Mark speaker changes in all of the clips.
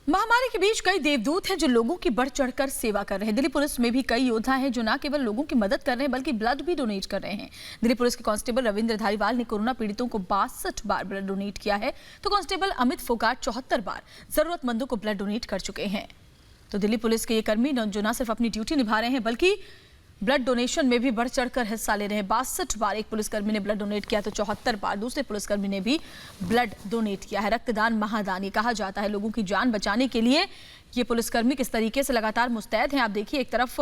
Speaker 1: महामारी के बीच कई देवदूत हैं जो लोगों की बढ़ चढ़कर सेवा कर रहे हैं। दिल्ली पुलिस में भी कई योद्धा हैं जो न केवल लोगों की मदद कर रहे हैं बल्कि ब्लड भी डोनेट कर रहे हैं। दिल्ली पुलिस के कांस्टेबल रविंद्र धारीवाल ने कोरोना पीड़ितों को 62 बार ब्लड डोनेट किया है, तो कांस्टेबल अमित फोगाट 74 बार जरूरतमंदों को ब्लड डोनेट कर चुके हैं। तो दिल्ली पुलिस के ये कर्मी जो न सिर्फ अपनी ड्यूटी निभा रहे हैं बल्कि ब्लड डोनेशन में भी बढ़ चढ़कर हिस्सा ले रहे हैं। 62 बार एक पुलिसकर्मी ने ब्लड डोनेट किया तो 74 बार दूसरे पुलिसकर्मी ने भी ब्लड डोनेट किया है। रक्तदान महादान ये कहा जाता है। लोगों की जान बचाने के लिए ये पुलिसकर्मी किस तरीके से लगातार मुस्तैद हैं। आप देखिए, एक तरफ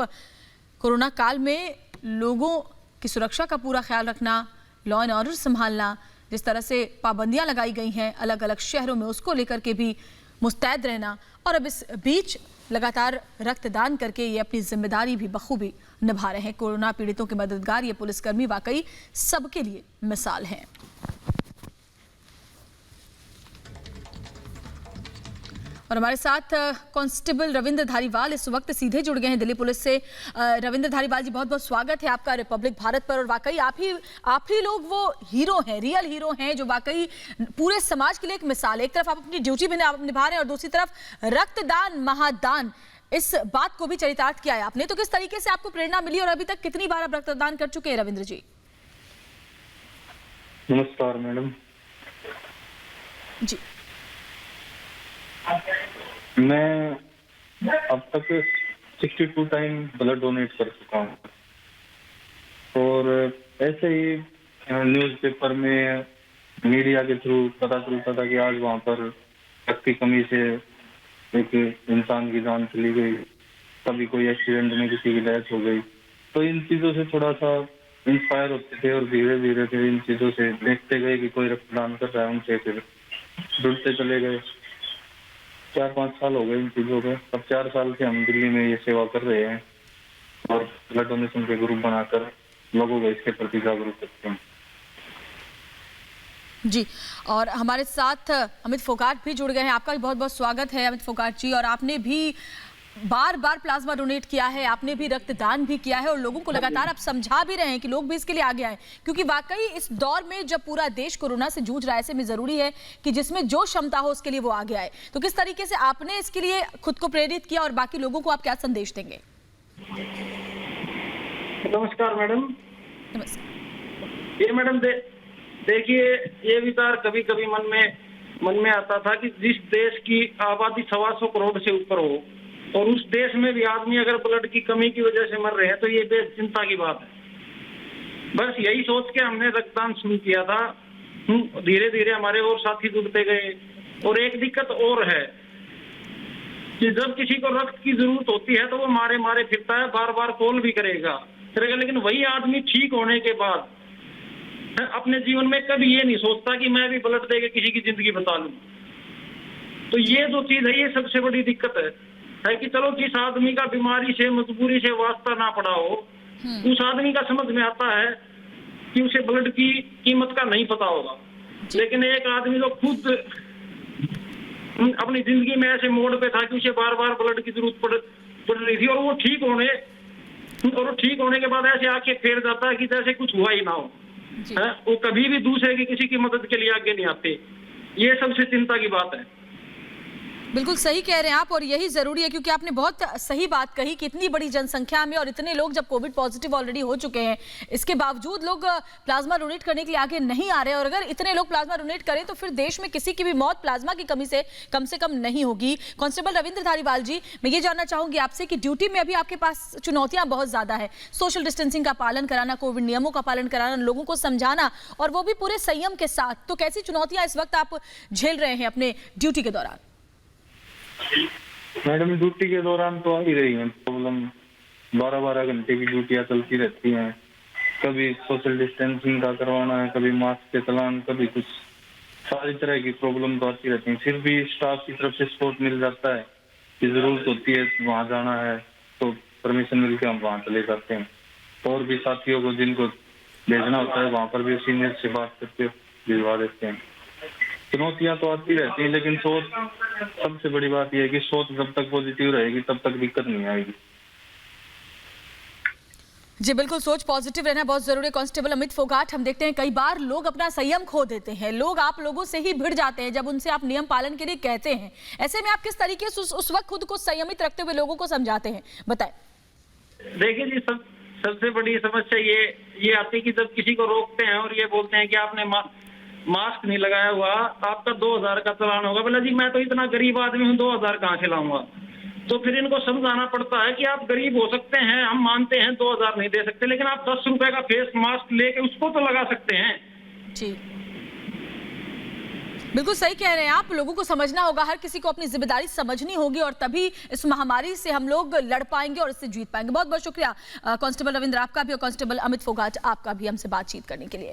Speaker 1: कोरोना काल में लोगों की सुरक्षा का पूरा ख्याल रखना, लॉ एंड ऑर्डर संभालना, जिस तरह से पाबंदियां लगाई गई हैं अलग अलग शहरों में, उसको लेकर के भी मुस्तैद रहना, और अब इस बीच लगातार रक्तदान करके ये अपनी जिम्मेदारी भी बखूबी निभा रहे हैं। कोरोना पीड़ितों के मददगार ये पुलिसकर्मी वाकई सबके लिए मिसाल हैं। और हमारे साथ कांस्टेबल रविंद्र धारीवाल इस वक्त सीधे जुड़ गए हैं दिल्ली पुलिस से। रविंद्र धारीवाल जी, बहुत बहुत स्वागत है आपका रिपब्लिक भारत पर। और वाकई आप ही लोग वो हीरो हैं, रियल हीरो हैं जो वाकई पूरे समाज के लिए एक मिसाल है। एक तरफ आप अपनी ड्यूटी भी निभा रहे हैं और दूसरी तरफ रक्तदान महादान, इस बात को भी चरितार्थ किया है आपने। तो किस तरीके से आपको प्रेरणा मिली और अभी तक कितनी बार आप रक्तदान कर चुके हैं रविंद्र जी?
Speaker 2: नमस्कार मैडम
Speaker 1: जी।
Speaker 2: मैं अब तक 62 टाइम ब्लड डोनेट कर चुका हूँ। और ऐसे ही न्यूज़पेपर में मीडिया के थ्रू पता चलता था कि आज वहाँ पर रक्त की कमी से एक इंसान की जान चली गई, कभी कोई एक्सीडेंट में किसी की डेथ हो गई। तो इन चीज़ों से थोड़ा सा इंस्पायर होते थे और धीरे धीरे फिर इन चीज़ों से देखते गए कि कोई रक्तदान कर रहा है, उनसे फिर जुड़ते चले गए। 4-5 साल हो गए इन चीज़ों के। अब 4 साल से हम दिल्ली में ये सेवा कर रहे हैं और ब्लड डोनेशन के ग्रुप बनाकर लोगों को इसके प्रति जागरूक करते हैं।
Speaker 1: जी, और हमारे साथ अमित फोगाट भी जुड़ गए हैं। आपका भी बहुत बहुत स्वागत है अमित फोगाट जी। और आपने भी बार बार प्लाज्मा डोनेट किया है, आपने भी रक्तदान भी किया है और लोगों को लगातार आप समझा भी रहे हैं कि लोग भी इसके लिए आगे आए, क्योंकि वाकई इस दौर में जब पूरा देश कोरोना से जूझ रहा है, ऐसे में जरूरी है कि जिसमें जो क्षमता हो उसके लिए वो आगे आए। तो किस तरीके से आपने इसके लिए खुद को प्रेरित किया और बाकी लोगों को आप क्या संदेश देंगे?
Speaker 3: नमस्कार मैडम।
Speaker 1: नमस्कार।
Speaker 3: ये मैडम देखिए, ये विचार कभी कभी मन में आता था कि जिस देश की आबादी 125 करोड़ से ऊपर हो और उस देश में भी आदमी अगर ब्लड की कमी की वजह से मर रहे हैं तो ये बेहद चिंता की बात है। बस यही सोच के हमने रक्तदान शुरू किया था। धीरे धीरे हमारे और साथी जुड़ते गए। और एक दिक्कत और है कि जब किसी को रक्त की जरूरत होती है तो वो मारे फिरता है, बार बार कॉल भी करेगा, लेकिन वही आदमी ठीक होने के बाद अपने जीवन में कभी ये नहीं सोचता कि मैं भी ब्लड देके किसी की जिंदगी बचा लूं। तो ये जो चीज है, ये सबसे बड़ी दिक्कत है कि चलो जिस आदमी का बीमारी से मजबूरी से वास्ता ना पड़ा हो, उस आदमी का समझ में आता है कि उसे ब्लड की कीमत का नहीं पता होगा। लेकिन एक आदमी जो खुद अपनी जिंदगी में ऐसे मोड़ पे था कि उसे बार बार ब्लड की जरूरत पड़ रही थी और वो ठीक होने के बाद ऐसे आके फेर जाता है कि जैसे कुछ हुआ ही ना हो। वो कभी भी दूसरे की किसी की मदद के लिए आगे नहीं आते। ये सबसे चिंता की बात है।
Speaker 1: बिल्कुल सही कह रहे हैं आप, और यही जरूरी है, क्योंकि आपने बहुत सही बात कही कि इतनी बड़ी जनसंख्या में और इतने लोग जब कोविड पॉजिटिव ऑलरेडी हो चुके हैं, इसके बावजूद लोग प्लाज्मा डोनेट करने के लिए आगे नहीं आ रहे। और अगर इतने लोग प्लाज्मा डोनेट करें तो फिर देश में किसी की भी मौत प्लाज्मा की कमी से कम नहीं होगी। कांस्टेबल रविंद्र धारीवाल जी, मैं ये जानना चाहूंगी आपसे कि ड्यूटी में अभी आपके पास चुनौतियां बहुत ज्यादा है। सोशल डिस्टेंसिंग का पालन कराना, कोविड नियमों का पालन कराना, लोगों को समझाना, और वो भी पूरे संयम के साथ। तो कैसी चुनौतियां इस वक्त आप झेल रहे हैं अपने ड्यूटी के दौरान?
Speaker 2: मैडम, ड्यूटी के दौरान तो आ ही रही है प्रॉब्लम। 12-12 घंटे की ड्यूटियां चलती रहती हैं। कभी सोशल डिस्टेंसिंग का करवाना है, कभी मास्क के चलान, कभी कुछ, सारी तरह की प्रॉब्लम तो आती रहती है। फिर भी स्टाफ की तरफ से सपोर्ट मिल जाता है कि जरूरत होती है वहाँ जाना है तो परमिशन मिलकर हम वहाँ चले जाते हैं। और भी साथियों को जिनको भेजना होता है वहाँ पर भी सीनियर से बात करके भिजवा देते हैं। चुनौतियां तो आती रहती है, लेकिन सोच, सबसे बड़ी बात यह है कि सोच जब तक पॉजिटिव रहेगी तब तक दिक्कत नहीं आएगी।
Speaker 1: जी बिल्कुल, सोच पॉजिटिव रहना बहुत जरूरी है। कांस्टेबल अमित फोगाट, हम देखते हैं कई बार लोग अपना संयम खो देते हैं, लोग आप लोगों से ही भिड़ जाते हैं जब उनसे आप नियम पालन के लिए कहते हैं। ऐसे में आप किस तरीके से उस वक्त खुद को संयमित रखते हुए लोगों को समझाते हैं, बताएं।
Speaker 3: देखिए जी, सबसे बड़ी समस्या ये आती है कि जब किसी को रोकते हैं और ये बोलते हैं कि आपने मास्क नहीं लगाया हुआ, आपका 2000 का चालान होगा। बोला जी मैं तो इतना गरीब आदमी हूँ, 2000 कहाँ से लाऊंगा। तो फिर इनको समझाना पड़ता है कि आप गरीब हो सकते हैं, हम मानते हैं 2000 नहीं दे सकते, लेकिन आप 10 रुपए का फेस मास्क लेके उसको तो लगा सकते हैं।
Speaker 1: जी बिल्कुल सही कह रहे हैं आप, लोगों को समझना होगा, हर किसी को अपनी जिम्मेदारी समझनी होगी और तभी इस महामारी से हम लोग लड़ पाएंगे और इससे जीत पाएंगे। बहुत बहुत शुक्रिया कांस्टेबल रविंद्र आपका भी और कांस्टेबल अमित फोगाट आपका भी हमसे बातचीत करने के लिए।